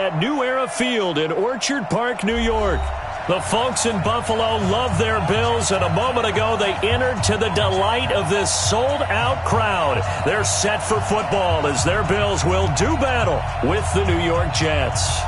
at New Era Field in Orchard Park, New York. The folks in Buffalo love their Bills, and a moment ago they entered to the delight of this sold-out crowd. They're set for football as their Bills will do battle with the New York Jets.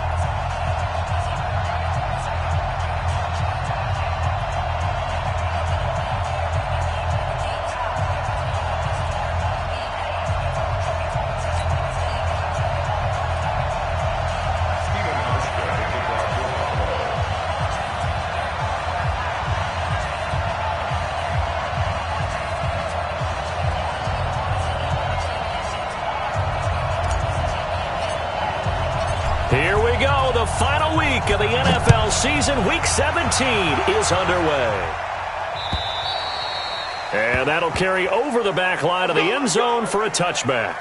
Here we go. The final week of the NFL season. Week 17 is underway. And that'll carry over the back line of the end zone for a touchback.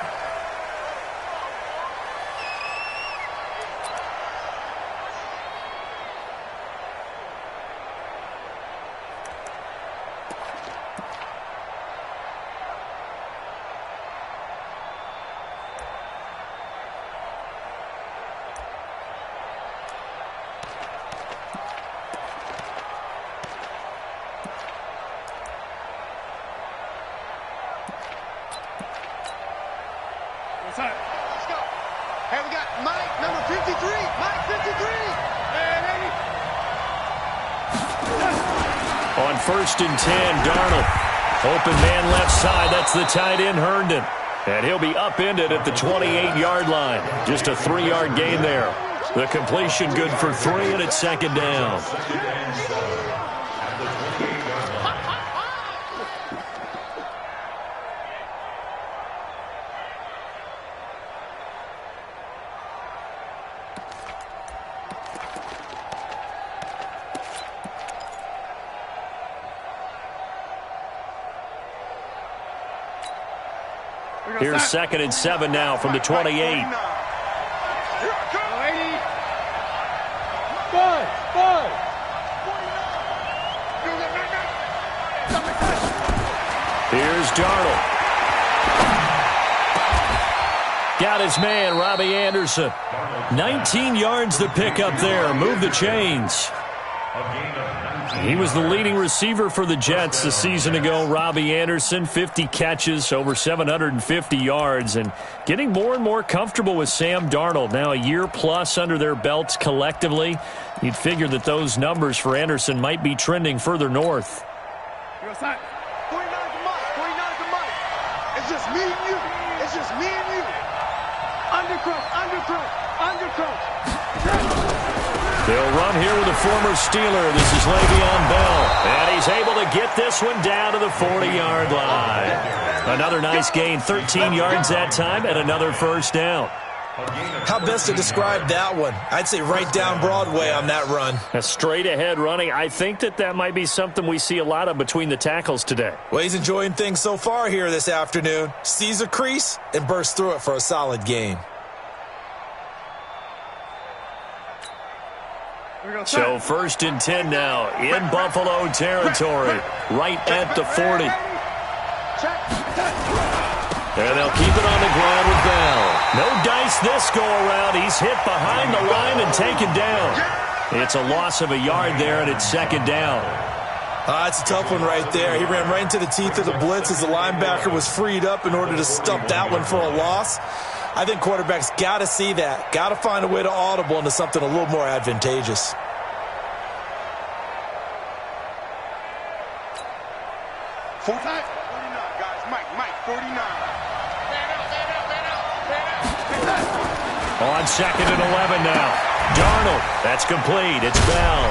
Let's go. Hey, we got Mike, number 53. Mike, 53. On 1st and 10, Darnold. Open man left side. That's the tight end, Herndon. And he'll be upended at the 28-yard line. Just a 3-yard gain there. The completion good for 3, and it's 2nd down. Here's 2nd and 7 now from the 28. Here's Darnold. Got his man, Robbie Anderson. 19 yards to pick up there. Move the chains. He was the leading receiver for the Jets a season ago. Robbie Anderson, 50 catches, over 750 yards, and getting more and more comfortable with Sam Darnold. Now a year plus under their belts collectively. You'd figure that those numbers for Anderson might be trending further north. 49 to Mike. 49 to Mike. It's just me and you. It's just me and you. Undercross. They'll run here with a former Steeler. This is Le'Veon Bell. And he's able to get this one down to the 40-yard line. Another nice gain, 13 yards that time, and another 1st down. How best to describe that one? I'd say right down Broadway on that run. A straight-ahead running. I think that might be something we see a lot of between the tackles today. Well, he's enjoying things so far here this afternoon. Sees a crease and bursts through it for a solid gain. So 1st and 10 now in Buffalo territory, right at the 40. And they'll keep it on the ground with Bell. No dice this go-around. He's hit behind the line and taken down. It's a loss of a yard there, and it's 2nd down. That's a tough one right there. He ran right into the teeth of the blitz as the linebacker was freed up in order to stump that one for a loss. I think quarterbacks got to see that. Got to find a way to audible into something a little more advantageous. Full time? 49, guys. Mike, 49. On 2nd and 11 now. Darnold. That's complete. It's Bell.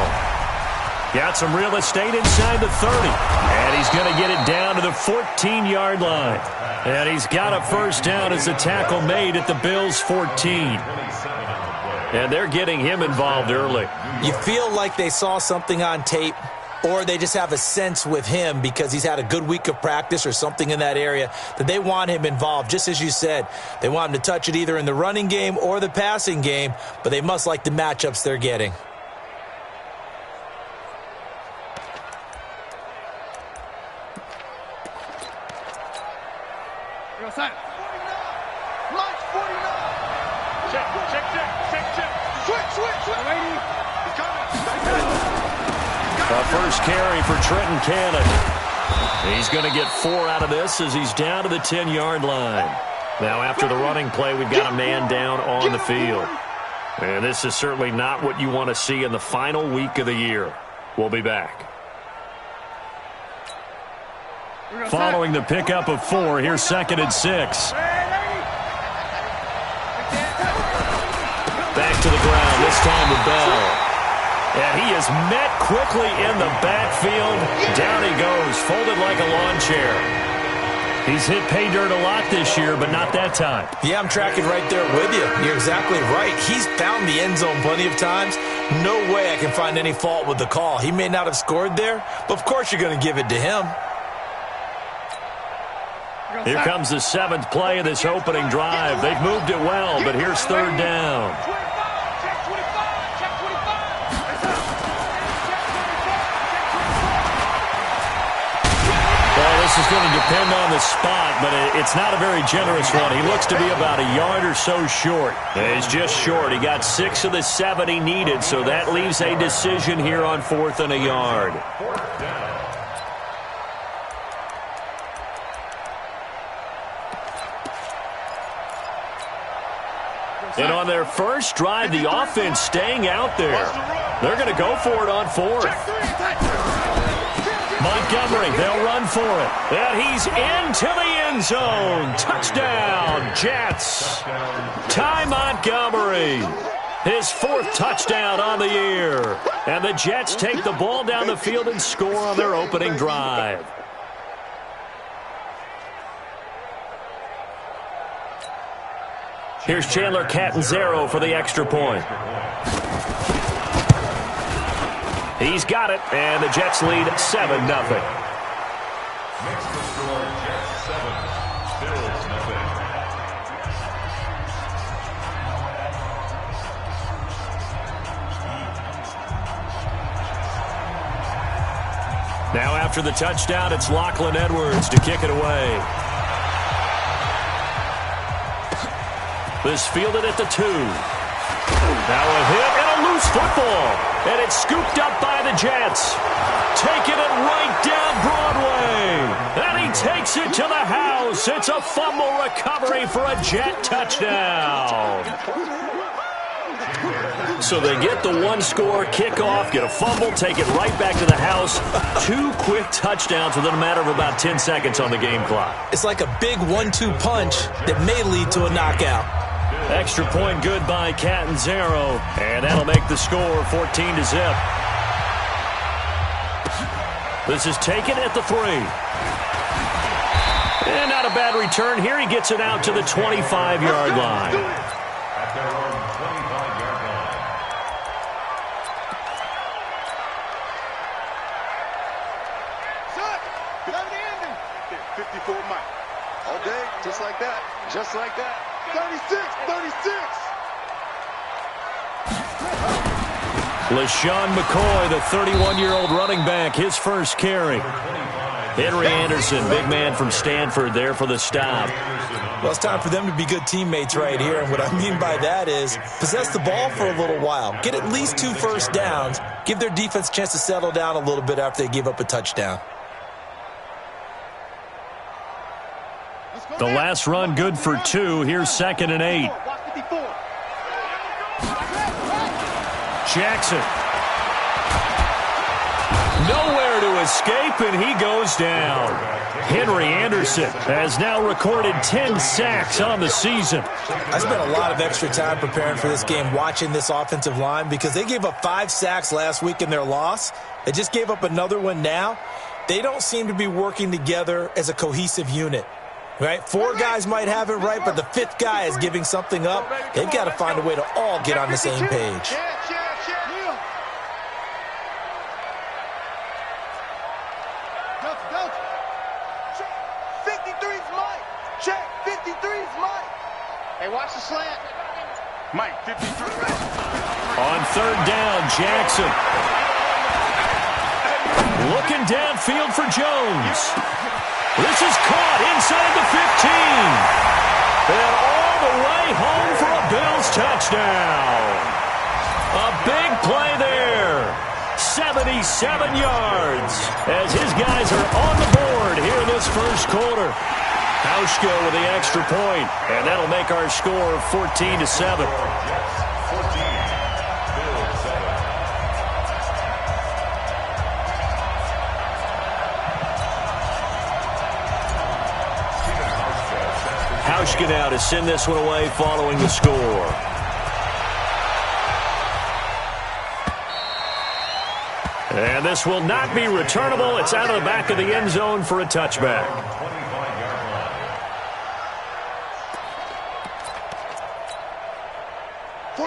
Got some real estate inside the 30. And he's going to get it down to the 14-yard line. And he's got a 1st down as the tackle made at the Bills' 14. And they're getting him involved early. You feel like they saw something on tape, or they just have a sense with him because he's had a good week of practice or something in that area that they want him involved. Just as you said, they want him to touch it either in the running game or the passing game, but they must like the matchups they're getting. Mike, 49. Check. A first carry for Trenton Cannon. He's going to get 4 out of this as he's down to the 10-yard line. Now, after the running play, we've got a man down on the field. And this is certainly not what you want to see in the final week of the year. We'll be back. Following the pickup of 4, here's 2nd and 6. Back to the ground, this time with Bell. And he is met quickly in the backfield. Down he goes, folded like a lawn chair. He's hit pay dirt a lot this year, but not that time. Yeah, I'm tracking right there with you. You're exactly right. He's found the end zone plenty of times. No way I can find any fault with the call. He may not have scored there, but of course you're going to give it to him. Here comes the 7th play of this opening drive. They've moved it well, but here's 3rd down. This is going to depend on the spot, but it's not a very generous one. He looks to be about a yard or so short. He's just short. He got 6 of the 7 he needed, so that leaves a decision here on 4th and a yard. And on their first drive, the offense staying out there. They're going to go for it on 4th. Montgomery, they'll run for it. And he's into the end zone. Touchdown, Jets. Ty Montgomery, his 4th touchdown on the year. And the Jets take the ball down the field and score on their opening drive. Here's Chandler Catanzaro for the extra point. He's got it, and the Jets lead 7-0. Next to score, Jets 7, Bills 0. Now after the touchdown, it's Lachlan Edwards to kick it away. This fielded at the 2. Now a hit and a loose football. And it's scooped up by the Jets. Taking it right down Broadway. And he takes it to the house. It's a fumble recovery for a Jet touchdown. So they get the 1-score kickoff, get a fumble, take it right back to the house. 2 quick touchdowns within a matter of about 10 seconds on the game clock. It's like a big 1-2 punch that may lead to a knockout. Extra point good by Catanzaro, and that'll make the score 14-0. This is taken at the 3. And not a bad return here. He gets it out to the 25-yard line. At their own 25-yard line. Son, get out of the ending. 54 Mike. All day, just like that. Just like that. 36, 36. LaShawn McCoy, the 31-year-old running back, his first carry. Henry Anderson, big man from Stanford, there for the stop. Well, it's time for them to be good teammates right here. And what I mean by that is possess the ball for a little while. Get at least 2 first downs. Give their defense a chance to settle down a little bit after they give up a touchdown. The last run good for 2. Here's 2nd and 8. Jackson. Nowhere to escape, and he goes down. Henry Anderson has now recorded 10 sacks on the season. I spent a lot of extra time preparing for this game, watching this offensive line, because they gave up 5 sacks last week in their loss. They just gave up another one now. They don't seem to be working together as a cohesive unit. Right? 4 guys might have it right, but the 5th guy is giving something up. They've got to find a way to all get on the same page. Check, 53's Mike. Hey, watch the slant. Mike, 53. On 3rd down, Jackson. Looking downfield for Jones. This is caught inside the 15. And all the way home for a Bills touchdown. A big play there. 77 yards as his guys are on the board here in this first quarter. Hauschka with the extra point, and that'll make our score 14-7. Hauschka now to send this one away following the score. And this will not be returnable. It's out of the back of the end zone for a touchback.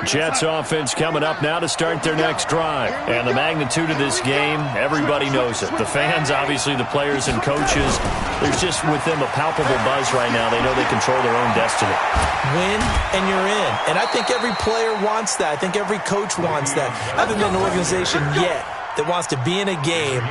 Jets offense coming up now to start their next drive. And the magnitude of this game, everybody knows it. The fans, obviously the players and coaches, there's just with them a palpable buzz right now. They know they control their own destiny. Win and you're in. And I think every player wants that. I think every coach wants that. I haven't been an organization yet that wants to be in a game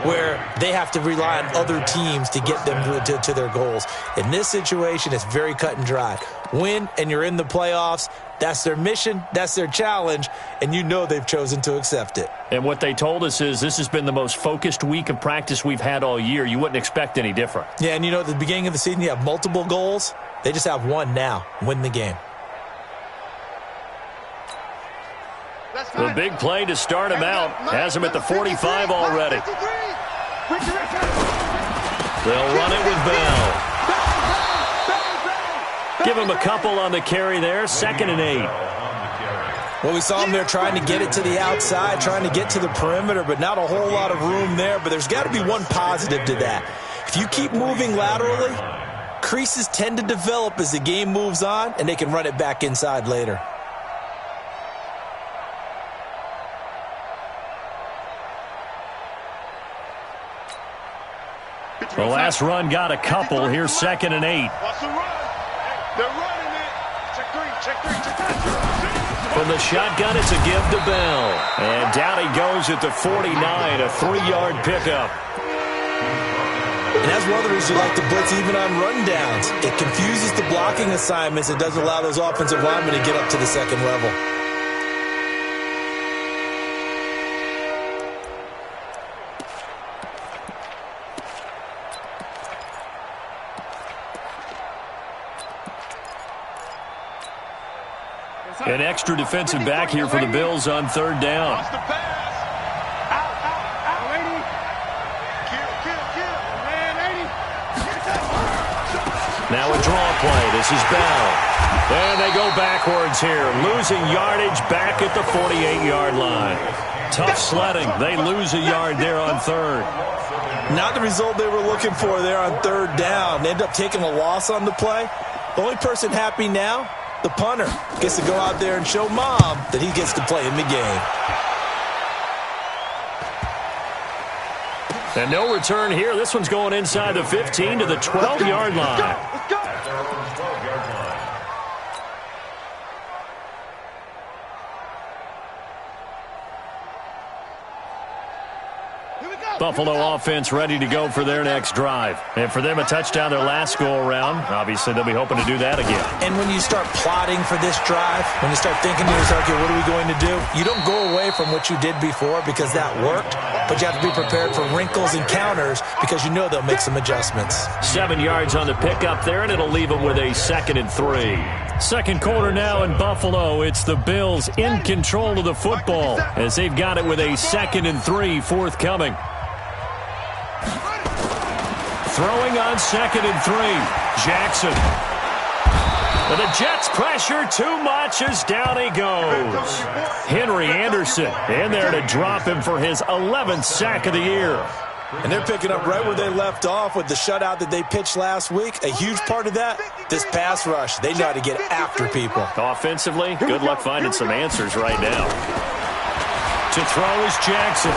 where they have to rely on other teams to get them to their goals. In this situation, it's very cut and dry. Win, and you're in the playoffs. That's their mission. That's their challenge. And you know they've chosen to accept it. And what they told us is this has been the most focused week of practice we've had all year. You wouldn't expect any different. Yeah, and you know at the beginning of the season you have multiple goals. They just have one now. Win the game. The big play to start him out has him at the 45 already. They'll run it with Bell. Give him a couple on the carry there. 2nd and 8. Well, we saw him there trying to get it to the outside, trying to get to the perimeter, but not a whole lot of room there. But there's got to be one positive to that. If you keep moving laterally, creases tend to develop as the game moves on, and they can run it back inside later. The last run got a couple. Here's 2nd and 8. They're running it. Check three. From the shotgun, it's a give to Bell. And down he goes at the 49, a 3-yard pickup. And that's one of the reasons you like to blitz even on rundowns. It confuses the blocking assignments. It doesn't allow those offensive linemen to get up to the second level. An extra defensive back here for the Bills on 3rd down. Now a draw play. This is Bell. And they go backwards here, losing yardage back at the 48-yard line. Tough sledding. They lose a yard there on 3rd. Not the result they were looking for there on 3rd down. They end up taking a loss on the play. The only person happy now, the punter, gets to go out there and show Mom that he gets to play in the game. And no return here. This one's going inside the 15 to the 12-yard line. Let's go. Buffalo offense ready to go for their next drive. And for them, a touchdown their last go-around. Obviously, they'll be hoping to do that again. And when you start plotting for this drive, when you start thinking to yourself, okay, what are we going to do? You don't go away from what you did before because that worked, but you have to be prepared for wrinkles and counters because you know they'll make some adjustments. 7 yards on the pickup there, and it'll leave them with a 2nd and 3. Second quarter now in Buffalo. It's the Bills in control of the football as they've got it with a 2nd and 3 forthcoming. Throwing on 2nd and 3. Jackson. And the Jets pressure too much as down he goes. Henry Anderson in there to drop him for his 11th sack of the year. And they're picking up right where they left off with the shutout that they pitched last week. A huge part of that, this pass rush. They know how to get after people. Offensively, good luck finding some answers right now. To throw is Jackson.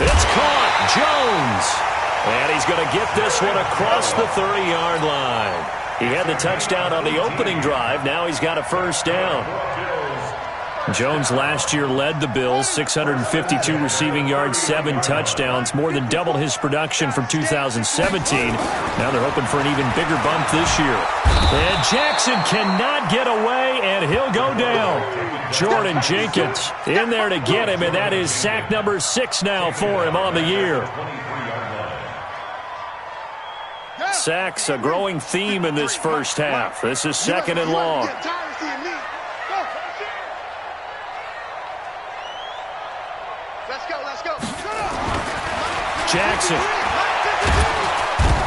It's caught. Jones. And he's going to get this one across the 30-yard line. He had the touchdown on the opening drive. Now he's got a first down. Jones last year led the Bills, 652 receiving yards, 7 touchdowns, more than double his production from 2017. Now they're hoping for an even bigger bump this year. And Jackson cannot get away, and he'll go down. Jordan Jenkins in there to get him, and that is sack number 6 now for him on the year. Sacks, a growing theme in this first half. This is 2nd and long.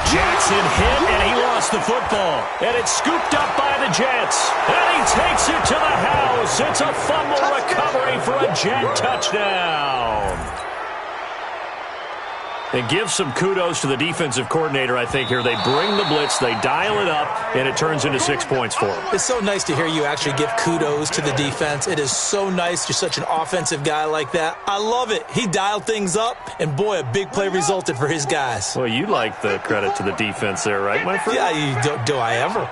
Jackson hit, and he lost the football. And it's scooped up by the Jets. And he takes it to the house. It's a fumble recovery for a Jet touchdown. And give some kudos to the defensive coordinator, I think, here. They bring the blitz, they dial it up, and it turns into 6 points for them. It's so nice to hear you actually give kudos to the defense. It is so nice. You're such an offensive guy like that. I love it. He dialed things up, and boy, a big play resulted for his guys. Well, you like the credit to the defense there, right, my friend? Yeah, do I ever?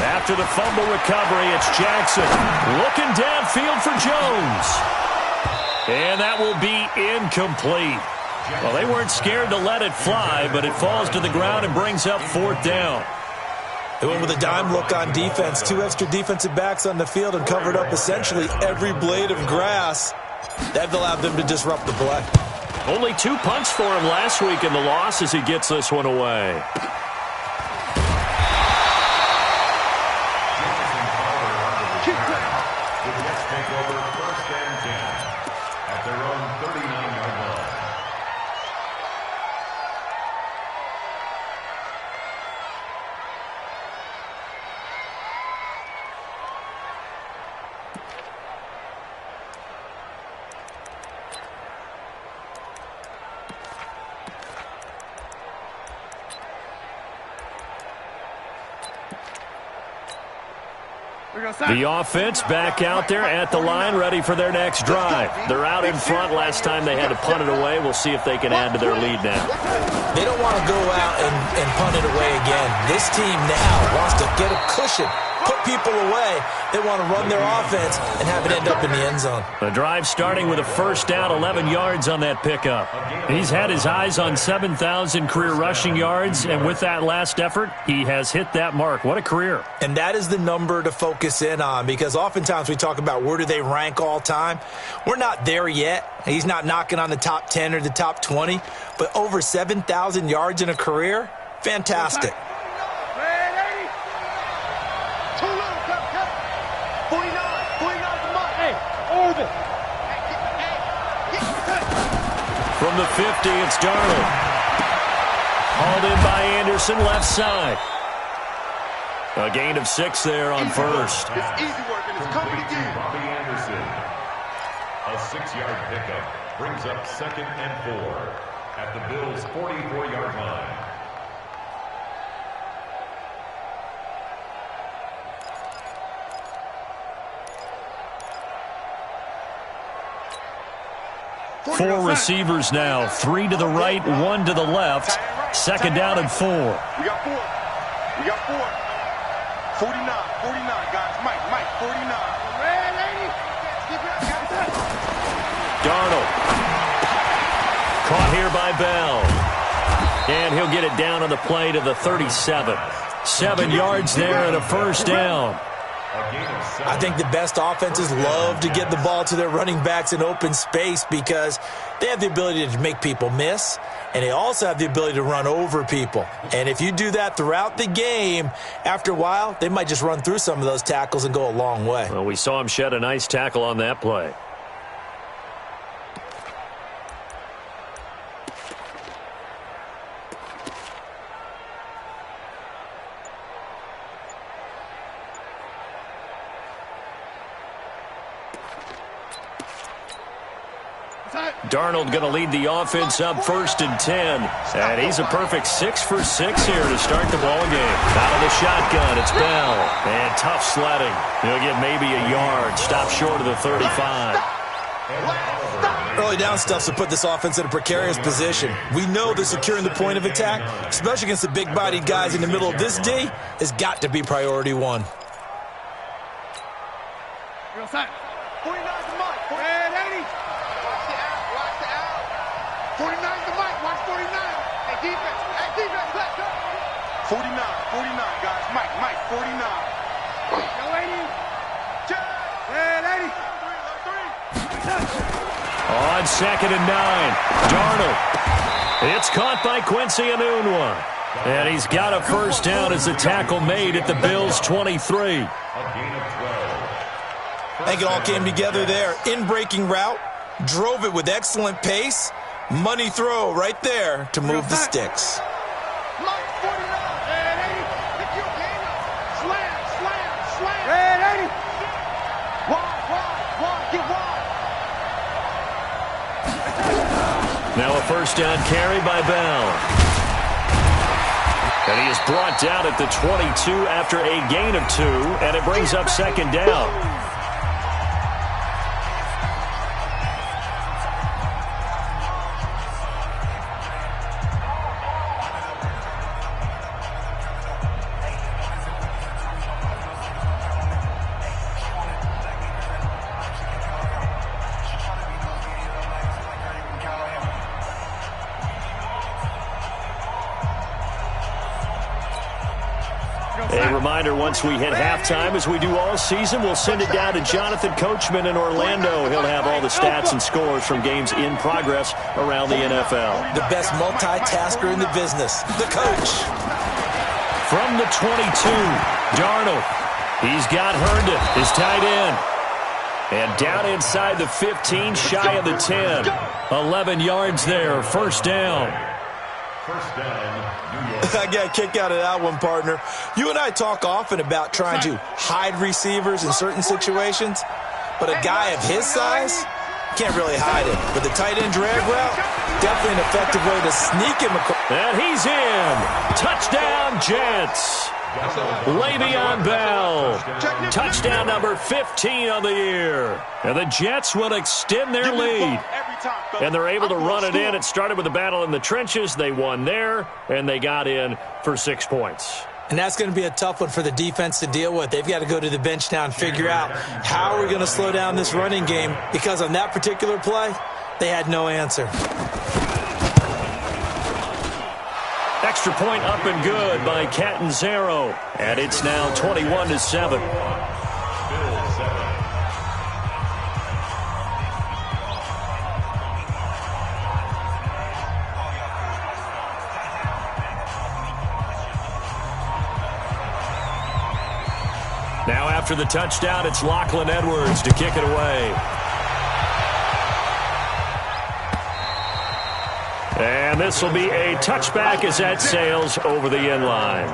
After the fumble recovery, it's Jackson looking downfield for Jones. And that will be incomplete. Well, they weren't scared to let it fly, but it falls to the ground and brings up 4th down. They went with a dime look on defense. 2 extra defensive backs on the field and covered up essentially every blade of grass. That allowed them to disrupt the play. Only 2 punts for him last week in the loss as he gets this one away. The offense back out there at the line, ready for their next drive. They're out in front. Last time they had to punt it away. We'll see if they can add to their lead now. They don't want to go out and punt it away again. This team now wants to get a cushion, put people away. They want to run their offense and have it end up in the end zone. The drive starting with a 1st down, 11 yards on that pickup. He's had his eyes on 7,000 career rushing yards, and with that last effort, he has hit that mark. What a career. And that is the number to focus in on, because oftentimes we talk about where do they rank all time. We're not there yet. He's not knocking on the top 10 or the top 20, but over 7,000 yards in a career, fantastic. 49 over. From the 50, it's Darnold. Hauled in by Anderson, left side. A gain of 6 there on first. It's easy work, and it's coming again. Robbie Anderson. A 6-yard pickup brings up 2nd and 4 at the Bills' 44-yard line. Four receivers now, 3 to the right, 1 to the left. 2nd down and 4. We got 4. We got 4. 49, guys. Mike, 49. Red lady. Darnold. Caught here by Bell. And he'll get it down on the play to the 37. 7 yards there and a 1st down. I think the best offenses love to get the ball to their running backs in open space because they have the ability to make people miss, and they also have the ability to run over people. And if you do that throughout the game, after a while, they might just run through some of those tackles and go a long way. Well, we saw him shed a nice tackle on that play. Darnold going to lead the offense up 1st and 10. And he's a perfect 6 for 6 here to start the ball game. Out of the shotgun, it's Bell. And tough sledding. He'll get maybe a yard. Stop short of the 35. Early down stuff to put this offense in a precarious position. We know that securing the point of attack, especially against the big-bodied guys in the middle of this D, has got to be priority 1. 49's the Mike. 49's the out. 49's the Mike. Watch 49. Hey, defense. Let's go. 49, guys. Mike, 49. Go, 80. Check. On 2nd and 9, Darnold. It's caught by Quincy Enunwa. And he's got a first down as the tackle made at the Bills' 23. I think it all came together there. In-breaking route, drove it with excellent pace. Money throw right there to move the sticks. Now a first down carry by Bell. And he is brought down at the 22 after a gain of 2, and it brings up 2nd down. A reminder, once we hit halftime, as we do all season, we'll send it down to Jonathan Coachman in Orlando. He'll have all the stats and scores from games in progress around the NFL. The best multitasker in the business, the coach. From the 22, Darnold. He's got Herndon, his tight end. And down inside the 15, shy of the 10. 11 yards there, first down. First down, New York. I got a kick out of that one, partner. You and I talk often about trying to hide receivers in certain situations, but a guy of his size can't really hide him. But the tight end drag route, definitely an effective way to sneak him across. And he's in. Touchdown, Jets. Le'Veon Bell. Touchdown number 15 on the year. And the Jets will extend their lead. And they're able to run it in. It started with a battle in the trenches. They won there, and they got in for 6 points. And that's going to be a tough one for the defense to deal with. They've got to go to the bench now and figure out how are we going to slow down this running game, because on that particular play, they had no answer. Extra point up and good by Catanzaro. And it's now 21-7. Now after the touchdown, it's Lachlan Edwards to kick it away. And this will be a touchback as that sails over the end line.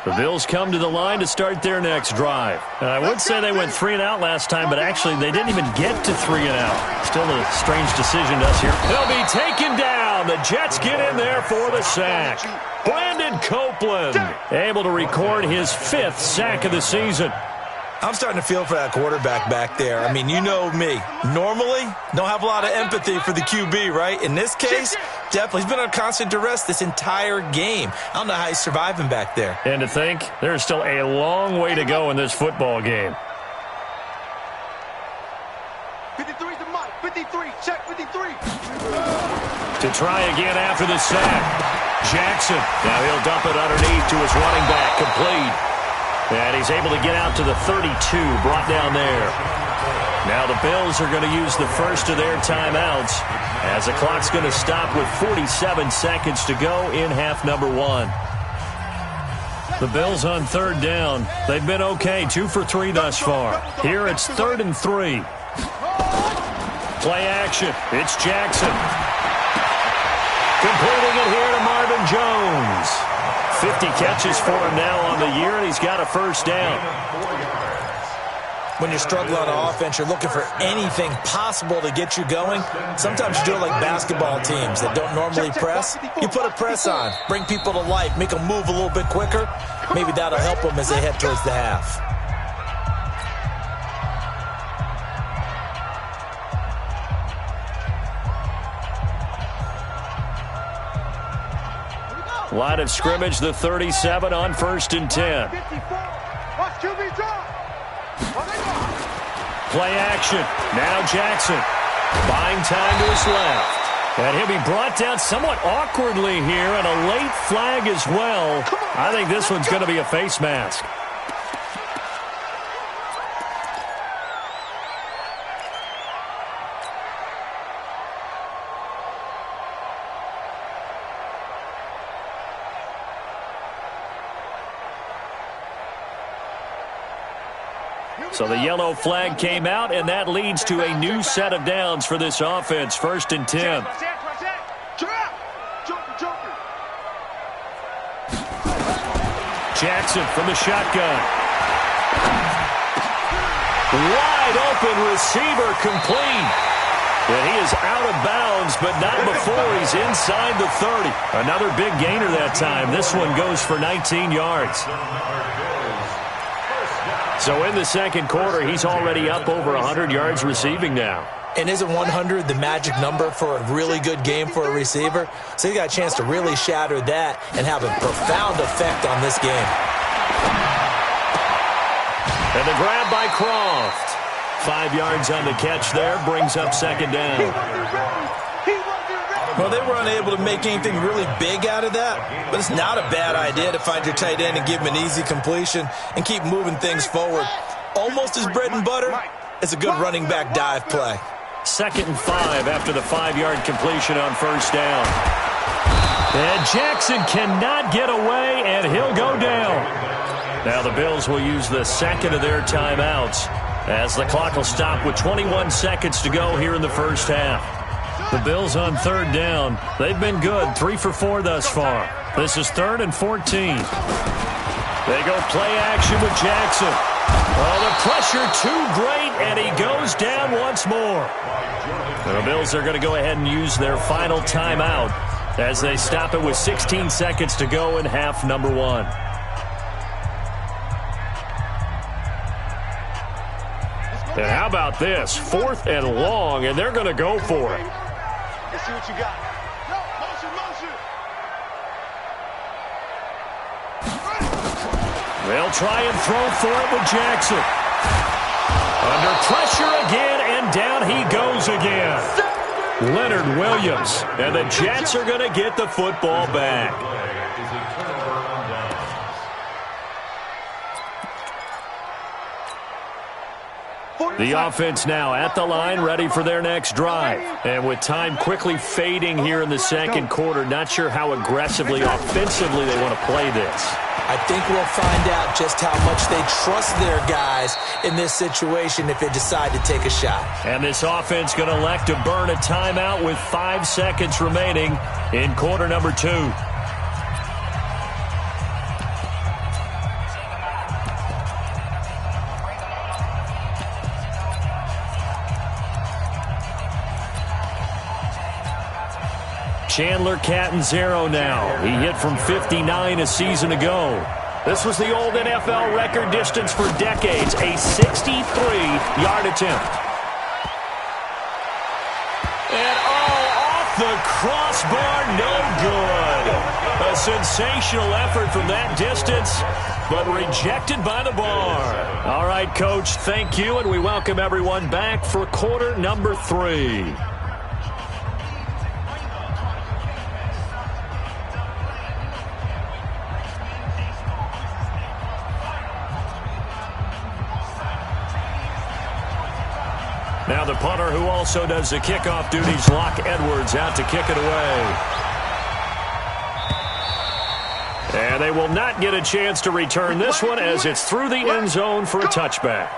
The Bills come to the line to start their next drive. I would say they went 3 and out last time, but actually they didn't even get to 3 and out. Still a strange decision to us here. They'll be taken down. The Jets get in there for the sack. Brandon Copeland able to record his 5th sack of the season. I'm starting to feel for that quarterback back there. I mean, you know me. Normally, don't have a lot of empathy for the QB, right? In this case, definitely. He's been on constant duress this entire game. I don't know how he's surviving back there. And to think, there's still a long way to go in this football game. 53 to Mike. 53. Check 53. To try again after the sack. Jackson. Now he'll dump it underneath to his running back. Complete. And he's able to get out to the 32, brought down there. Now the Bills are going to use the first of their timeouts as the clock's going to stop with 47 seconds to go in half number 1. The Bills on 3rd down. They've been okay, 2 for 3 thus far. Here it's 3rd and 3. Play action. It's Jackson. Completing it here to Marvin Jones. 50 catches for him now on the year, and he's got a first down. When you're struggling on offense, you're looking for anything possible to get you going. Sometimes you do it like basketball teams that don't normally press. You put a press on, bring people to life, make them move a little bit quicker. Maybe that'll help them as they head towards the half. Line of scrimmage, the 37 on 1st and 10. Play action. Now Jackson. Buying time to his left. And he'll be brought down somewhat awkwardly here, and a late flag as well. I think this one's going to be a face mask. So the yellow flag came out, and that leads to a new set of downs for this offense. 1st and 10. Jackson from the shotgun. Wide open receiver complete. And he is out of bounds, but not before he's inside the 30. Another big gainer that time. This one goes for 19 yards. So in the second quarter, he's already up over 100 yards receiving now. And isn't 100 the magic number for a really good game for a receiver? So he got a chance to really shatter that and have a profound effect on this game. And the grab by Croft. 5 yards on the catch there, brings up 2nd down. Well, they were unable to make anything really big out of that, but it's not a bad idea to find your tight end and give him an easy completion and keep moving things forward. Almost as bread and butter, it's a good running back dive play. 2nd and 5 after the 5-yard completion on 1st down. And Jackson cannot get away, and he'll go down. Now the Bills will use the second of their timeouts as the clock will stop with 21 seconds to go here in the first half. The Bills on 3rd down. They've been good, 3 for 4 thus far. This is 3rd and 14. They go play action with Jackson. Oh, the pressure too great, and he goes down once more. The Bills are going to go ahead and use their final timeout as they stop it with 16 seconds to go in half number 1. And how about this? 4th and long, and they're going to go for it. Let's see what you got. Motion, motion. They'll try and throw for it with Jackson. Under pressure again, and down he goes again. Leonard Williams, and the Jets are going to get the football back. The offense now at the line, ready for their next drive. And with time quickly fading here in the second quarter, not sure how aggressively, offensively they want to play this. I think we'll find out just how much they trust their guys in this situation if they decide to take a shot. And this offense going to elect to burn a timeout with 5 seconds remaining in quarter number 2. Chandler Catanzaro now. He hit from 59 a season ago. This was the old NFL record distance for decades, a 63-yard attempt. And off the crossbar, no good. A sensational effort from that distance, but rejected by the bar. All right, Coach, thank you, and we welcome everyone back for quarter number 3. Now the punter, who also does the kickoff duties, Locke Edwards, out to kick it away. And they will not get a chance to return this one as it's through the end zone for a touchback.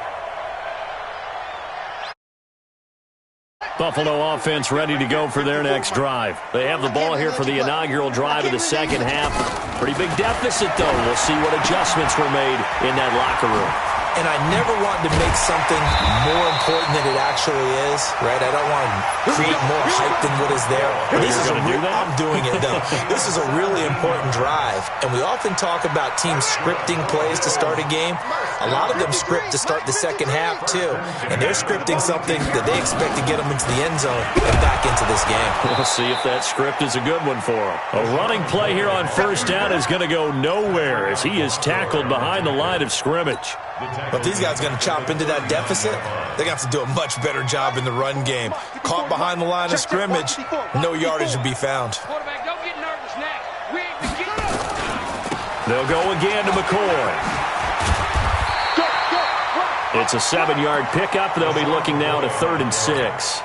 Buffalo offense ready to go for their next drive. They have the ball here for the inaugural drive of the second half. Pretty big deficit, though. We'll see what adjustments were made in that locker room. And I never want to make something more important than it actually is, right? I don't want to create more hype than what is there. This is I'm doing it, though. This is a really important drive. And we often talk about teams scripting plays to start a game. A lot of them script to start the second half, too. And they're scripting something that they expect to get them into the end zone and back into this game. We'll see if that script is a good one for them. A running play here on first down is going to go nowhere as he is tackled behind the line of scrimmage. But these guys are going to chop into that deficit. They're going to have to do a much better job in the run game. Caught behind the line of scrimmage, no yardage to be found. They'll go again to McCoy. It's a 7-yard pickup. They'll be looking now to 3rd and 6.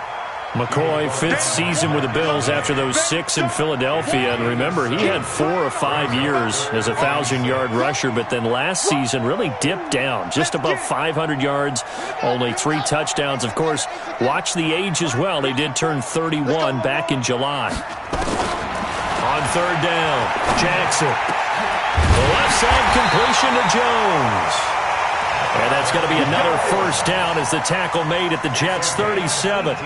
McCoy, 5th season with the Bills after those 6 in Philadelphia. And remember, he had 4 or 5 years as a 1,000-yard rusher, but then last season really dipped down, just above 500 yards, only 3 touchdowns. Of course, watch the age as well. They did turn 31 back in July. On 3rd down, Jackson. The left side completion to Jones. And that's going to be another 1st down as the tackle made at the Jets' 37.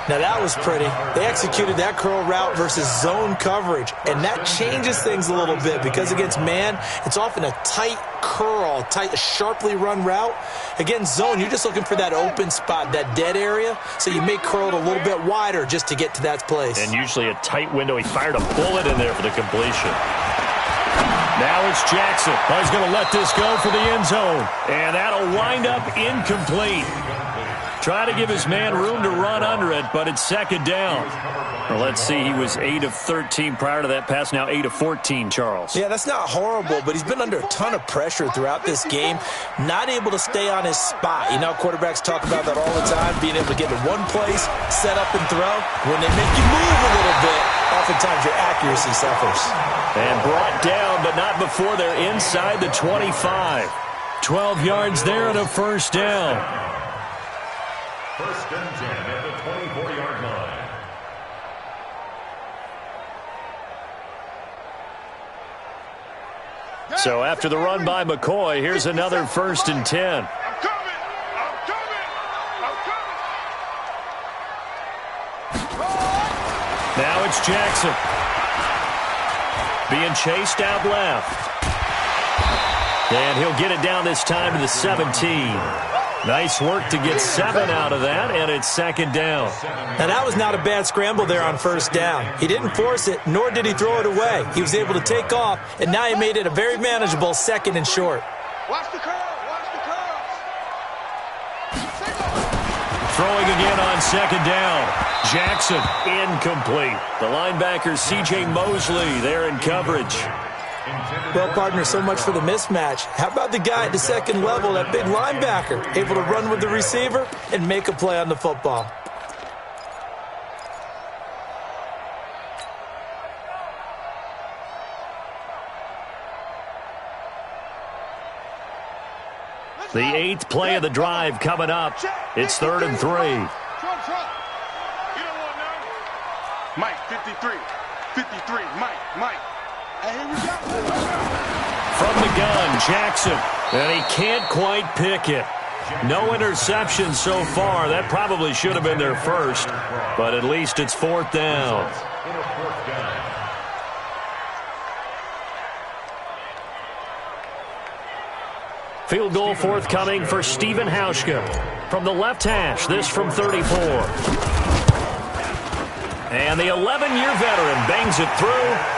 Now, that was pretty. They executed that curl route versus zone coverage, and that changes things a little bit because against man, it's often a tight curl, tight, sharply run route. Against zone, you're just looking for that open spot, that dead area, so you may curl it a little bit wider just to get to that place. And usually a tight window. He fired a bullet in there for the completion. Now it's Jackson. Oh, he's going to let this go for the end zone, and that'll wind up incomplete. Try to give his man room to run under it, but it's 2nd down. Well, let's see. He was 8 of 13 prior to that pass. Now 8 of 14, Charles. Yeah, that's not horrible, but he's been under a ton of pressure throughout this game. Not able to stay on his spot. You know, quarterbacks talk about that all the time, being able to get to one place, set up and throw. When they make you move a little bit, oftentimes your accuracy suffers. And brought down, but not before they're inside the 25. 12 yards there and a 1st down. 1st and 10 at the 24-yard line. So after the run by McCoy, here's another 1st and 10. I'm coming! Now it's Jackson. Being chased out left. And he'll get it down this time to the 17. Nice work to get 7 out of that, and it's 2nd down. Now, that was not a bad scramble there on 1st down. He didn't force it, nor did he throw it away. He was able to take off, and now he made it a very manageable 2nd and short. Watch the curl! Watch the curl! Throwing again on 2nd down. Jackson, incomplete. The linebacker, C.J. Mosley, there in coverage. Well, partner, so much for the mismatch. How about the guy at the 2nd level, that big linebacker, able to run with the receiver and make a play on the football? The 8th play of the drive coming up. It's 3rd and 3. Mike, 53. 53, Mike. And here we go. From the gun, Jackson. And he can't quite pick it. No interception so far. That probably should have been their first. But at least it's 4th down. Field goal forthcoming for Stephen Hauschka. From the left hash, this from 34. And the 11-year veteran bangs it through.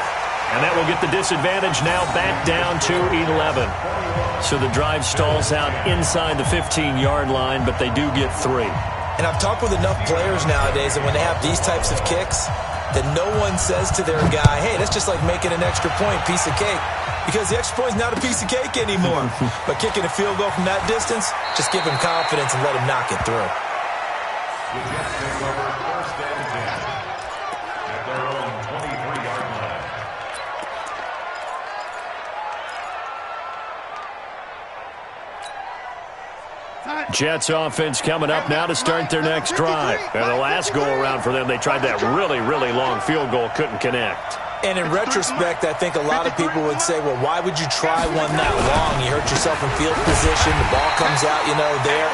And that will get the disadvantage now back down to 11. So the drive stalls out inside the 15-yard line, but they do get 3. And I've talked with enough players nowadays that when they have these types of kicks, that no one says to their guy, hey, that's just like making an extra point, piece of cake. Because the extra point is not a piece of cake anymore. But kicking a field goal from that distance, just give him confidence and let him knock it through. The Jets take over 1st and 10 at their own 23-yard line. Jets offense coming up now to start their next drive. And the last go-around for them, they tried that really, really long field goal, couldn't connect. And in retrospect, I think a lot of people would say, well, why would you try one that long? You hurt yourself in field position. The ball comes out, there.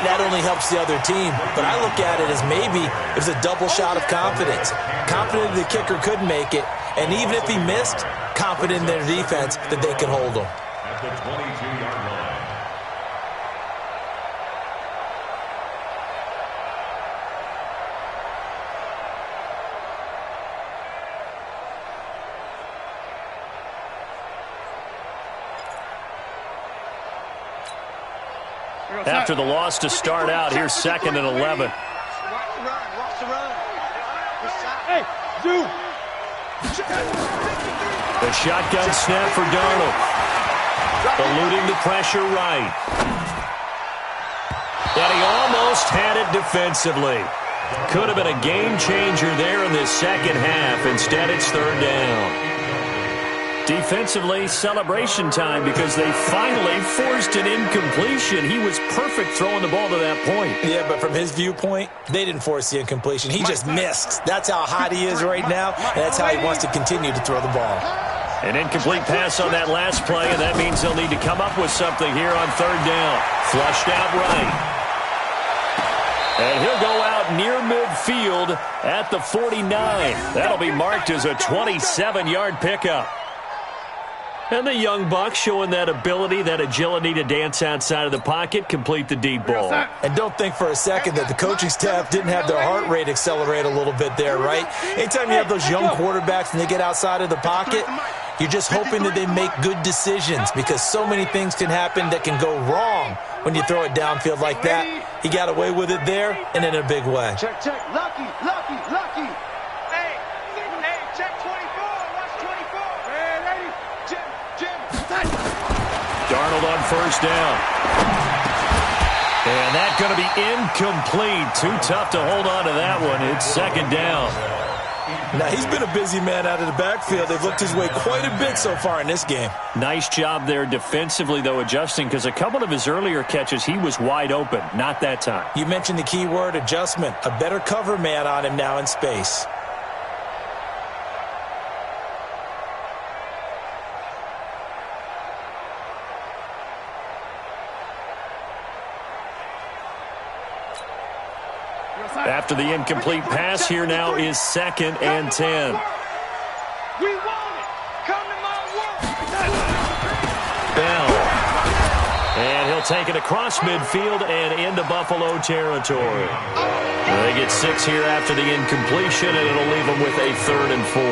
That only helps the other team. But I look at it as maybe it was a double shot of confidence. Confident the kicker could make it. And even if he missed, confident in their defense that they could hold him. At the 22-yard line. After the loss to start out, here's 2nd and 11. Watch the run. Hey, dude. The shotgun snap for Darnold. Eluding the pressure right. And he almost had it defensively. Could have been a game changer there in this second half. Instead, it's third down. Defensively, celebration time because they finally forced an incompletion. He was perfect throwing the ball to that point. Yeah, but from his viewpoint, they didn't force the incompletion. He just missed. That's how hot he is right now, and that's how he wants to continue to throw the ball. An incomplete pass on that last play, and that means they'll need to come up with something here on third down. Flushed out right. And he'll go out near midfield at the 49. That'll be marked as a 27-yard pickup. And the young buck showing that ability, that agility to dance outside of the pocket, complete the deep ball. And don't think for a second that the coaching staff didn't have their heart rate accelerate a little bit there, right? Anytime you have those young quarterbacks and they get outside of the pocket, you're just hoping that they make good decisions because so many things can happen that can go wrong when you throw it downfield like that. He got away with it there and in a big way. Check, check. Lucky, lucky, lucky. Hey, check 24. Watch 24. Hey, ready? Jim. Darnold on first down. And that's going to be incomplete. Too tough to hold on to that one. It's second down. Now, he's been a busy man out of the backfield. They've looked his way quite a bit so far in this game. Nice job there defensively, though, adjusting, because a couple of his earlier catches, he was wide open. Not that time. You mentioned the key word, adjustment. A better cover man on him now in space. After the incomplete pass, here now is 2nd and 10. We want it. Come to my work. Bell. And he'll take it across midfield and into Buffalo territory. They get 6 here after the incompletion, and it'll leave them with a 3rd and 4.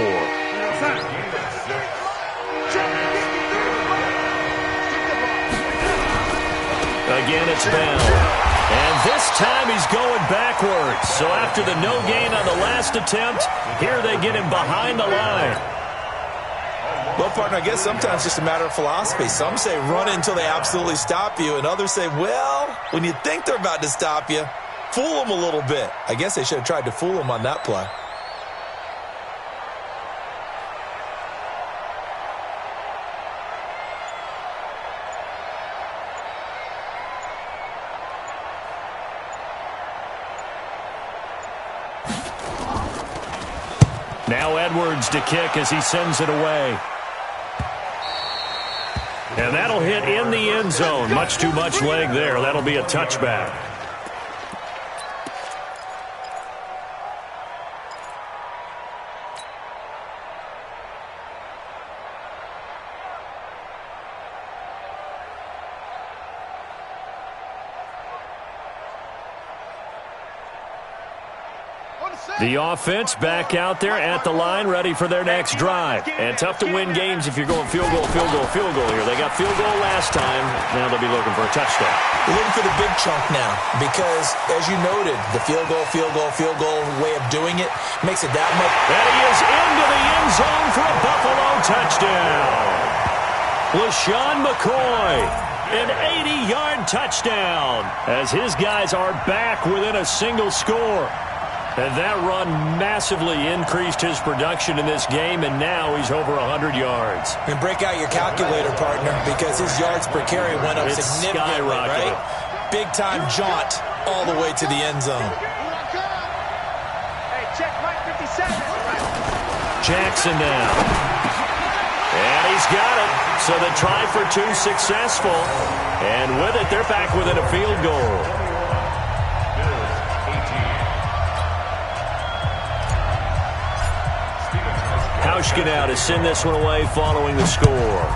Again, it's Bell. And this time he's going backwards. So after the no gain on the last attempt, here they get him behind the line. Well, partner, I guess sometimes it's just a matter of philosophy. Some say run until they absolutely stop you, and others say, well, when you think they're about to stop you, fool them a little bit. I guess they should have tried to fool him on that play. Now Edwards to kick as he sends it away. And that'll hit in the end zone. Much too much leg there. That'll be a touchback. The offense back out there at the line, ready for their next drive. And tough to win games if you're going field goal here. They got field goal last time. Now they'll be looking for a touchdown. They're looking for the big chunk now because, as you noted, the field goal way of doing it makes it that much. And he is into the end zone for a Buffalo touchdown. LaShawn McCoy, an 80-yard touchdown as his guys are back within a single score. And that run massively increased his production in this game, and now he's over 100 yards. And break out your calculator, partner, because his yards per carry went up significantly, right? Big-time jaunt all the way to the end zone. Hey, check right 57. Jackson now. And he's got it. So the try for 2 successful. And with it, they're back within a field goal. Hauschka now to send this one away following the score.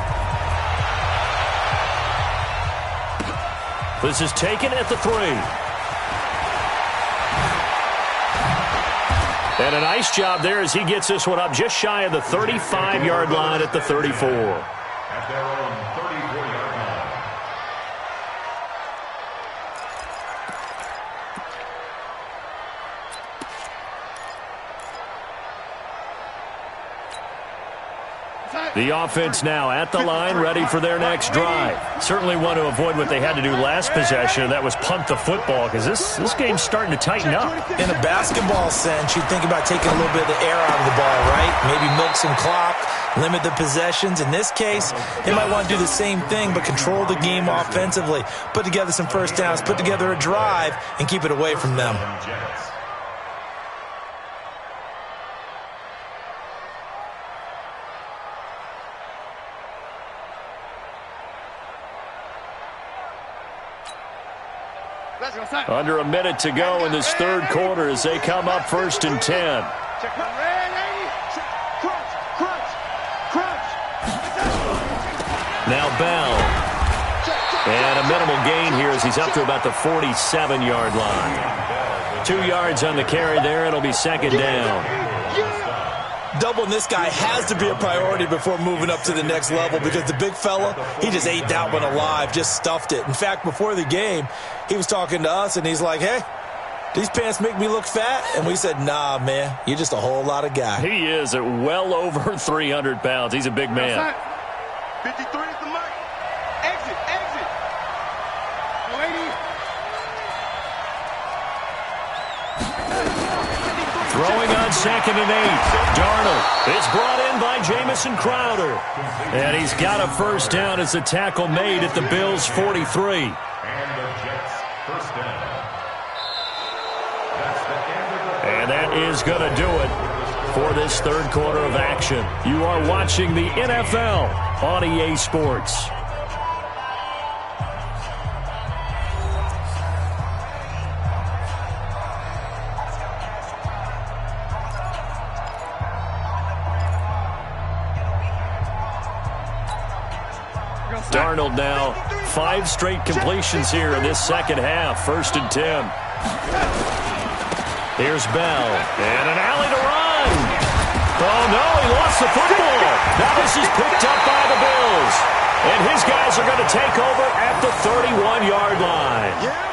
This is taken at the 3. And a nice job there as he gets this one up just shy of the 35-yard line at the 34. At their own 34-yard line. The offense now at the line, ready for their next drive. Certainly want to avoid what they had to do last possession. That was punt the football, because this game's starting to tighten up. In a basketball sense, you'd think about taking a little bit of the air out of the ball, right? Maybe milk some clock, limit the possessions. In this case, they might want to do the same thing, but control the game offensively. Put together some first downs, put together a drive, and keep it away from them. Under a minute to go in this third quarter as they come up 1st and 10. Now Bell. And a minimal gain here as he's up to about the 47-yard line. 2 yards on the carry there. It'll be 2nd down. Doubling this guy has to be a priority before moving up to the next level, because the big fella, he just ate that one alive, just stuffed it. In fact, before the game, he was talking to us, and he's like, hey, these pants make me look fat? And we said, nah, man, you're just a whole lot of guy. He is at well over 300 pounds. He's a big man. 53 is the mark. Exit, exit. 80. Throwing on 2nd and 8. Darnold is brought in by Jamison Crowder. And he's got a first down as the tackle made at the Bills' 43. And the Jets first down. That's the end of the And that is going to do it for this third quarter of action. You are watching the NFL on EA Sports. Darnold now 5 straight completions here in this second half. 1st and 10. Here's Bell. And an alley to run. Oh, no, he lost the football. Now this is picked up by the Bills. And his guys are going to take over at the 31-yard line.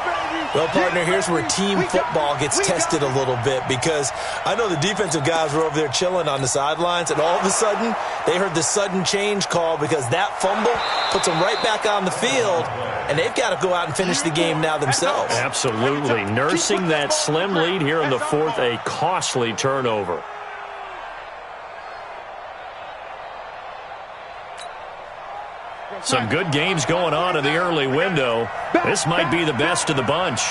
Well, partner, here's where team football gets tested a little bit, because I know the defensive guys were over there chilling on the sidelines, and all of a sudden they heard the sudden change call, because that fumble puts them right back on the field, and they've got to go out and finish the game now themselves. Absolutely. Nursing that slim lead here in the fourth, a costly turnover. Some good games going on in the early window. This might be the best of the bunch.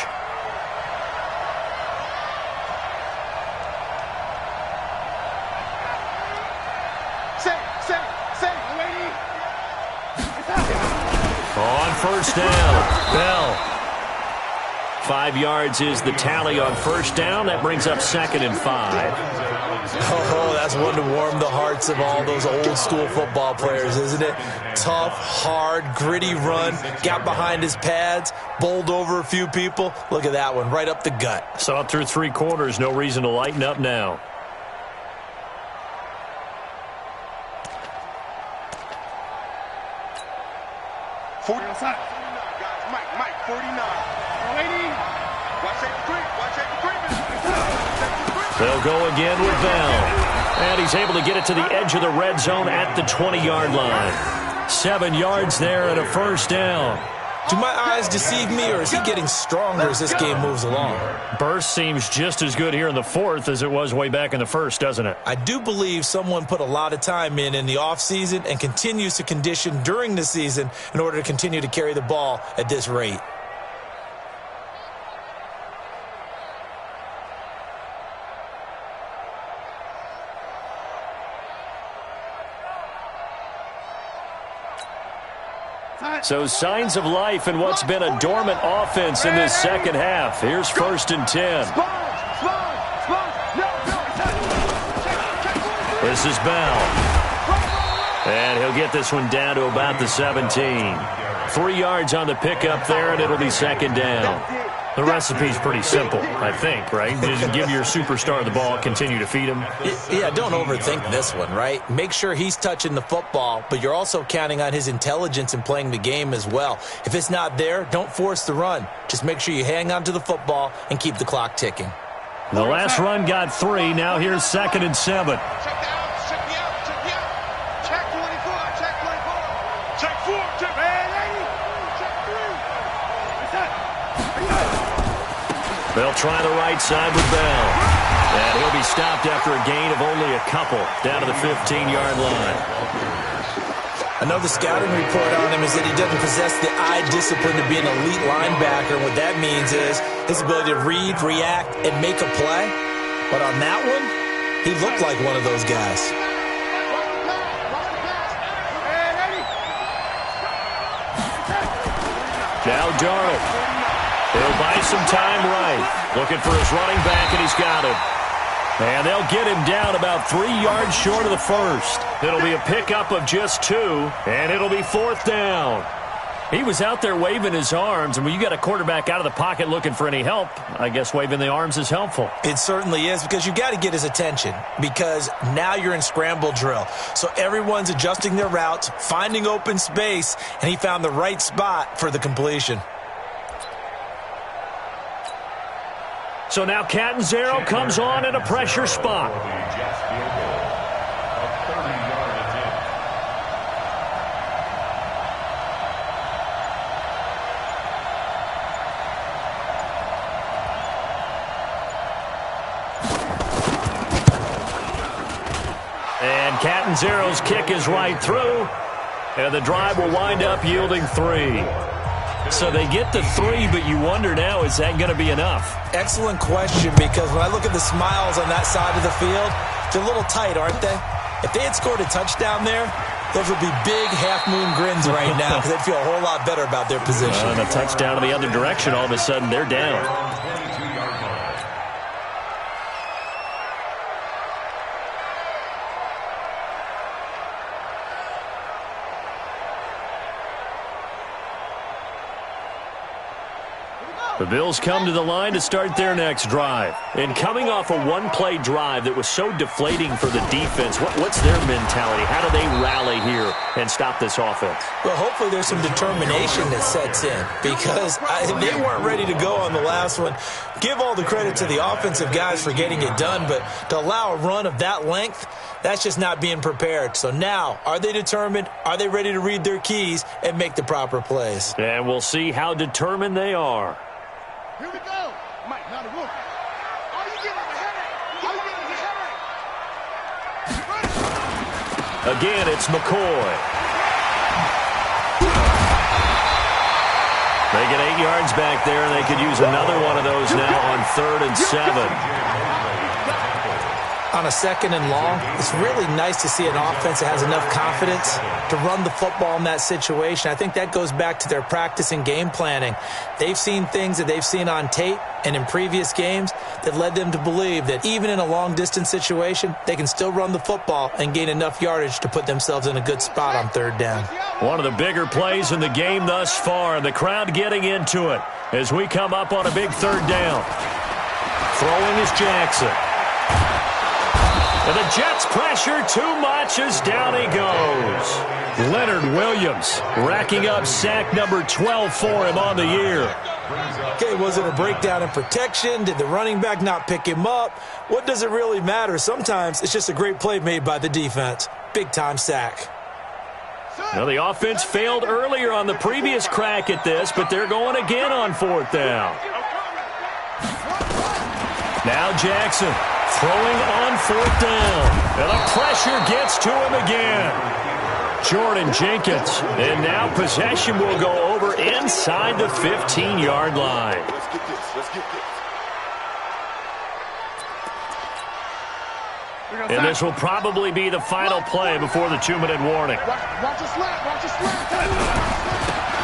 On first down, Bell. 5 yards is the tally on first down. That brings up 2nd and 5. Oh, that's one to warm the hearts of all those old school football players, isn't it? Tough, hard, gritty run, got behind his pads, bowled over a few people. Look at that one, right up the gut. Saw it through 3 quarters, no reason to lighten up now. Mike, 49. They'll go again with Bell. And he's able to get it to the edge of the red zone at the 20-yard line. 7 yards there and a first down. Do my eyes deceive me, or is he getting stronger as this game moves along? Burst seems just as good here in the fourth as it was way back in the first, doesn't it? I do believe someone put a lot of time in the offseason and continues to condition during the season in order to continue to carry the ball at this rate. So signs of life in what's been a dormant offense in this second half. Here's 1st and 10. This is Bell. And he'll get this one down to about the 17. 3 yards on the pickup there, and it'll be 2nd down. The recipe's pretty simple, I think, right? Just give your superstar the ball, continue to feed him. Yeah, don't overthink this one, right? Make sure he's touching the football, but you're also counting on his intelligence in playing the game as well. If it's not there, don't force the run. Just make sure you hang on to the football and keep the clock ticking. The last run got 3. Now here's 2nd and 7. Check the out, check the out, check the out. Check 24. They'll try the right side with Bell. And he'll be stopped after a gain of only a couple down to the 15-yard line. I know the scouting report on him is that he doesn't possess the eye discipline to be an elite linebacker. What that means is his ability to read, react, and make a play. But on that one, he looked like one of those guys. Now Darnold. He'll buy some time right. Looking for his running back, and he's got him. And they'll get him down about 3 yards short of the first. It'll be a pickup of just 2, and it'll be 4th down. He was out there waving his arms, and when you got a quarterback out of the pocket looking for any help, I guess waving the arms is helpful. It certainly is, because you got to get his attention, because now you're in scramble drill. So everyone's adjusting their routes, finding open space, and he found the right spot for the completion. So now Catanzaro comes on in a pressure spot. And Catanzaro's kick is right through, and the drive will wind up yielding 3. So they get to 3, but you wonder now, is that going to be enough? Excellent question, because when I look at the smiles on that side of the field, they're a little tight, aren't they? If they had scored a touchdown there, those would be big half-moon grins right now, because they'd feel a whole lot better about their position. And a touchdown in the other direction, all of a sudden they're down. The Bills come to the line to start their next drive. And coming off a one-play drive that was so deflating for the defense, what's their mentality? How do they rally here and stop this offense? Well, hopefully there's some determination that sets in, because they weren't ready to go on the last one. Give all the credit to the offensive guys for getting it done, but to allow a run of that length, that's just not being prepared. So now, are they determined? Are they ready to read their keys and make the proper plays? And we'll see how determined they are. Here we go. Mike, not a rookie. All you get is a headache. All you get is a headache. Again, it's McCoy. They get 8 yards back there, and they could use another one of those now on 3rd and 7. On a 2nd and long, it's really nice to see an offense that has enough confidence to run the football in that situation. I think that goes back to their practice and game planning. They've seen things that they've seen on tape and in previous games that led them to believe that even in a long-distance situation, they can still run the football and gain enough yardage to put themselves in a good spot on 3rd down. One of the bigger plays in the game thus far, and the crowd getting into it as we come up on a big 3rd down. Throwing is Jackson. And the Jets pressure too much as down he goes. Leonard Williams racking up sack number 12 for him on the year. Okay, was it a breakdown in protection? Did the running back not pick him up? What does it really matter? Sometimes it's just a great play made by the defense. Big-time sack. Now, the offense failed earlier on the previous crack at this, but they're going again on 4th down. Now Jackson throwing on 4th down. And the pressure gets to him again. Jordan Jenkins. And now possession will go over inside the 15-yard line. Let's get this. Let's get this. And this will probably be the final play before the 2-minute warning. Watch a slant. Watch a slant.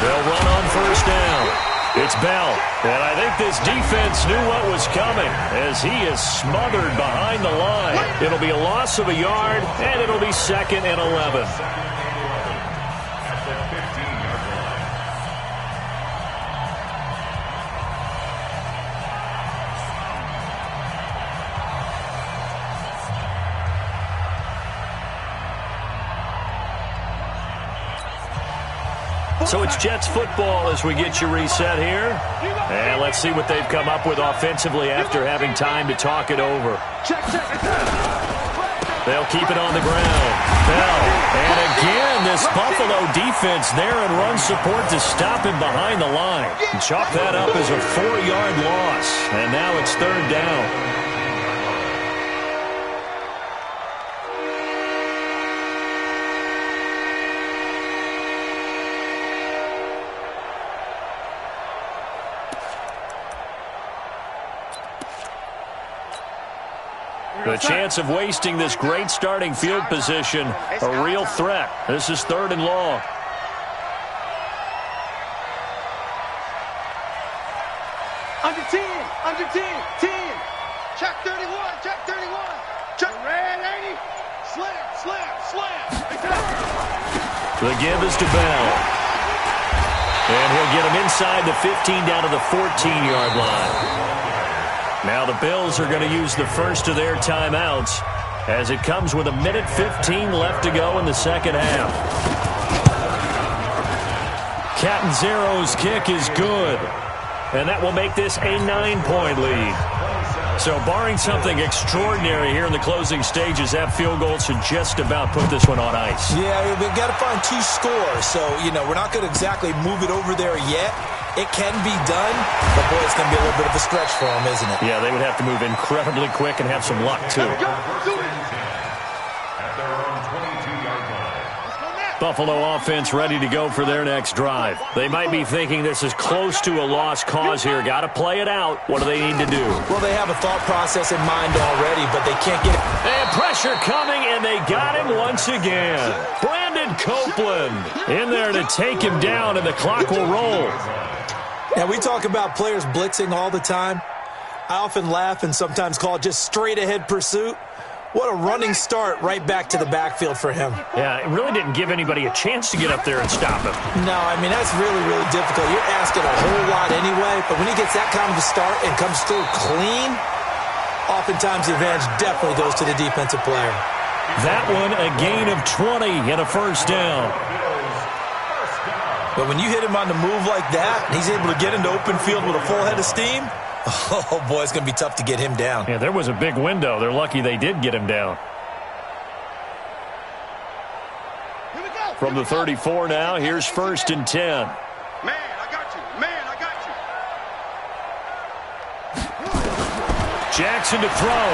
They'll run on 1st down. It's Bell, and I think this defense knew what was coming as he is smothered behind the line. It'll be a loss of a yard, and it'll be 2nd and 11. So it's Jets football as we get you reset here. And let's see what they've come up with offensively after having time to talk it over. Check. They'll keep it on the ground. Bell. And again, this Buffalo defense there and run support to stop him behind the line. Chalk that up as a 4-yard loss. And now it's 3rd down. The chance of wasting this great starting field position, a real threat. This is 3rd and long. Under 10, 10. Check 31, check 31. Check red 80. Slam. The give is to Bell. And he'll get him inside the 15 down to the 14-yard line. Now the Bills are going to use the first of their timeouts as it comes with 1:15 left to go in the second half. Catanzaro's kick is good, and that will make this a 9-point lead. So barring something extraordinary here in the closing stages, that field goal should just about put this one on ice. Yeah, we've got to find 2 scores. So, we're not going to exactly move it over there yet. It can be done, but, boy, it's going to be a little bit of a stretch for them, isn't it? Yeah, they would have to move incredibly quick and have some luck, too. Buffalo offense ready to go for their next drive. They might be thinking this is close to a lost cause here. Got to play it out. What do they need to do? Well, they have a thought process in mind already, but they can't get it. And pressure coming, and they got him once again. Brandon Copeland in there to take him down, and the clock will roll. Now, we talk about players blitzing all the time. I often laugh and sometimes call it just straight-ahead pursuit. What a running start right back to the backfield for him. Yeah, it really didn't give anybody a chance to get up there and stop him. No, that's really, really difficult. You're asking a whole lot anyway, but when he gets that kind of a start and comes through clean, oftentimes the advantage definitely goes to the defensive player. That one, a gain of 20 and a first down. But when you hit him on the move like that, and he's able to get into open field with a full head of steam, oh, boy, it's going to be tough to get him down. Yeah, there was a big window. They're lucky they did get him down. From the 34 now, here's 1st and 10. Man, I got you. Jackson to throw.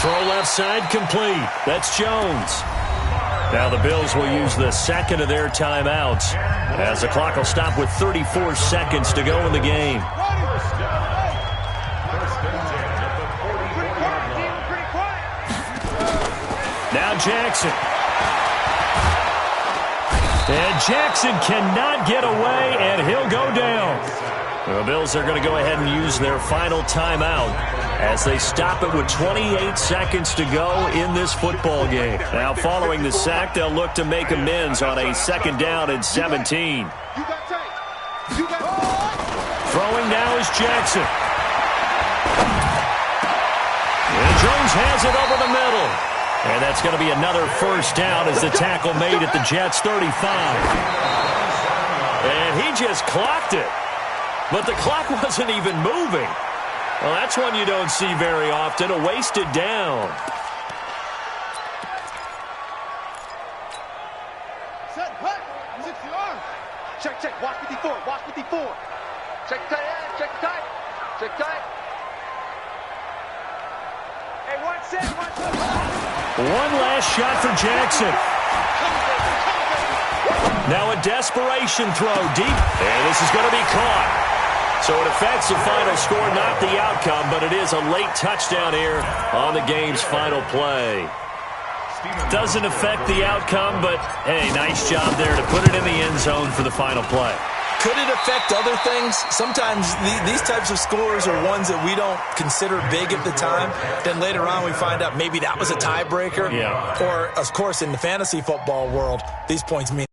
Throw left side complete. That's Jones. Now the Bills will use the second of their timeouts as the clock will stop with 34 seconds to go in the game. Now Jackson. And Jackson cannot get away, and he'll go down. The Bills are going to go ahead and use their final timeout as they stop it with 28 seconds to go in this football game. Now, following the sack, they'll look to make amends on a 2nd down and 17. Throwing now is Jackson. And Jones has it over the middle. And that's going to be another first down as the tackle made at the Jets' 35. And he just clocked it. But the clock wasn't even moving. Well, that's one you don't see very often, a wasted down. Set, hut, 60 arms. Check, watch 54, watch 54. Check tight end, check tight. Hey, one set. One last shot for Jackson. Now a desperation throw deep, and this is going to be caught. So it affects the final score, not the outcome, but it is a late touchdown here on the game's final play. Doesn't affect the outcome, but, hey, nice job there to put it in the end zone for the final play. Could it affect other things? Sometimes these types of scores are ones that we don't consider big at the time. Then later on we find out maybe that was a tiebreaker. Yeah. Or, of course, in the fantasy football world, these points mean